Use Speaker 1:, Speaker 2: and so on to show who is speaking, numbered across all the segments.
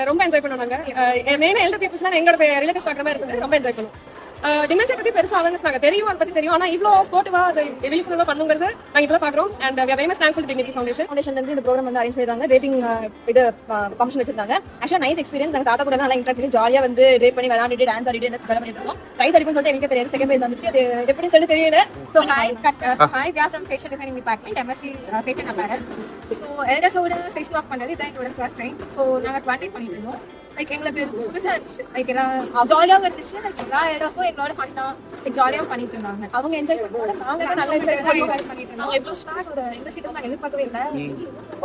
Speaker 1: And ரொம்ப enjoy பண்ணுவோம் நாங்க. மெயினா எல்டர் பீப்புள்ஸ்லாம் எங்களோட ரிலேட்டிவ்ஸ் பார்க்குற மாதிரி இருக்குது. ரொம்ப என்ஜாய் பண்ணுவோம். டிமென்ஷியா பத்தி பெருசா அவேர்னஸ் நாங்க தெரியும், அதை பத்தி தெரியும். ஆனா இவ்வளோ ஸ்போர்ட்டிவா அது விழிப்புணர்வா பண்ணுங்கிறது நாங்க இப்பதான் பாக்குறோம். And we are very much thankful to Dignity Foundation.
Speaker 2: ஃபவுண்டேஷன்ல இந்த ப்ரோக்ராம் வந்து அரேஞ்ச் பண்ணிருந்தாங்க. ரேட்டிங் இது காம்படிஷன் வச்சிருந்தாங்க. ஆக்சுவலா நைஸ் எக்ஸ்பீரியன்ஸ். நாங்க தாத்தா கூட நல்லா இன்டராக்ட் பண்ணி ஜாலியா வந்து ரேப் பண்ணி விளையாடிட்டு டான்ஸ் ஆடிட்டு எல்லாம் பண்ணிட்டு இருக்கோம். பிரைஸ் அடிக்கும்னு சொல்லிட்டு எனக்கு தெரியாது. செகண்ட் பிரைஸ் வந்துட்டு அது எப்படி சொல்லிட்டு தெரியல.
Speaker 3: So hi, we are from Fashion Designing Department, MSc Fashion Apparel. So elders-ஓட fashion work பண்றது இதான் எங்களோட first time. So நாங்க 20 பண்ணிட்டு இருந்தோம். லைக் எங்களுக்கு புதுசா இருந்துச்சு. லைக் எல்லாம் ஜாலியாக இருந்துச்சு. லைக் எல்லா எல்டர்ஸும் எங்களோட ஃபன்னா லைக் ஜாலியாக பண்ணிட்டு இருந்தாங்க. அவங்க என்ஜாய் பண்ணுவாங்க. நாங்க நல்லா என்ஜாய் பண்ணிட்டு இருந்தோம். எவ்வளோ ஸ்டார்ட் ஒரு இன்ட்ரெஸ்ட் நாங்கள் எதிர்பார்க்கவே இல்லை.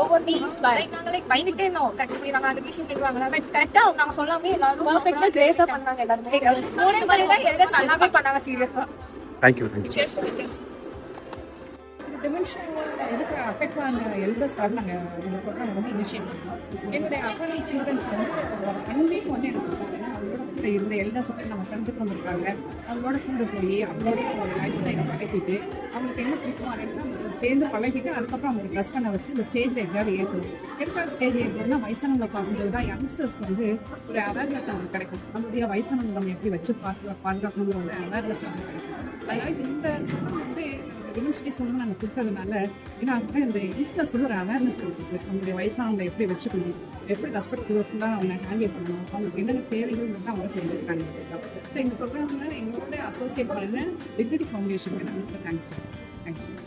Speaker 3: ஒவ்வொரு டீம்ஸ் லைக் நாங்கள் லைக் பயந்துட்டே இருந்தோம். கரெக்ட் பண்ணி நாங்கள் அந்த விஷயம் கேட்டுவாங்க. பட் கரெக்டாக நாங்கள் சொல்லாமே எல்லாரும் பர்ஃபெக்டாக கிரேஸாக பண்ணாங்க. எல்லாருமே ஸ்டூடெண்ட் பண்ணி எல்லாம் நல்லாவே பண்ணாங்க. சீரியஸாக
Speaker 4: தேங்க்யூ.
Speaker 5: எதுக்கு அஃபெக்ட் ஆன எல்டர்ஸ் நாங்கள் இந்த ப்ரோக்ராம் வந்து இனிஷியேட் பண்ணோம். என்னுடைய அஃபரல் ஸ்டூடெண்ட்ஸ் வந்து ஒரு 1 வீக் வந்து எனக்கு கொடுத்தாங்க. அவங்களோட கூட இருந்த எல்டர்ஸ் பற்றி நம்ம தெரிஞ்சுட்டு வந்திருக்காங்க. அவங்களோட கூட போய் அவங்களுடைய லைஃப் ஸ்டைலை பழகிட்டு அவங்களுக்கு என்ன பிடிக்கும் அதெல்லாம் சேர்ந்து பழகிட்டு அதுக்கப்புறம் அவங்களுக்கு ட்ரெஸ் பண்ண வச்சு இந்த ஸ்டேஜில் எப்படியாவது ஏற்றணும். எப்படியாவது ஸ்டேஜ் ஏற்றணும்னா வயசானவங்களை பார்க்கும்போது தான் யங்ஸ்டர்ஸ்க்கு வந்து ஒரு அவேர்னஸ் அவங்களுக்கு கிடைக்கும். நம்மளுடைய வயசானவங்க நம்ம எப்படி வச்சு பாதுகாக்கணுங்கிற ஒரு அவேர்னஸ் அவங்களுக்கு கிடைக்கும். அதனால் இந்த வந்து டிமென்ஷியஸ் வந்து நாங்கள் கொடுத்ததுனால ஏன்னா இந்த யங்ஸ்டர்ஸ் வந்து ஒரு அவேர்னஸ் கிடைச்சிருக்கு. நம்மளுடைய வயசானவங்களை எப்படி வச்சுக்கணும், எப்படி ரெஸ்பெக்ட்ஃபுல்லாக அவங்க ஹேண்டில் பண்ணணும், அவங்களுக்கு என்னென்ன தேவைகள் வந்து அவங்க தெரிஞ்சுக்கிறாங்க. ஸோ இந்த ப்ரோக்ராமில் எங்களோட அசோசியேட் பண்ண டிக்னிட்டி ஃபவுண்டேஷனுக்கு நான் தேங்க்ஸ். தேங்க்யூ.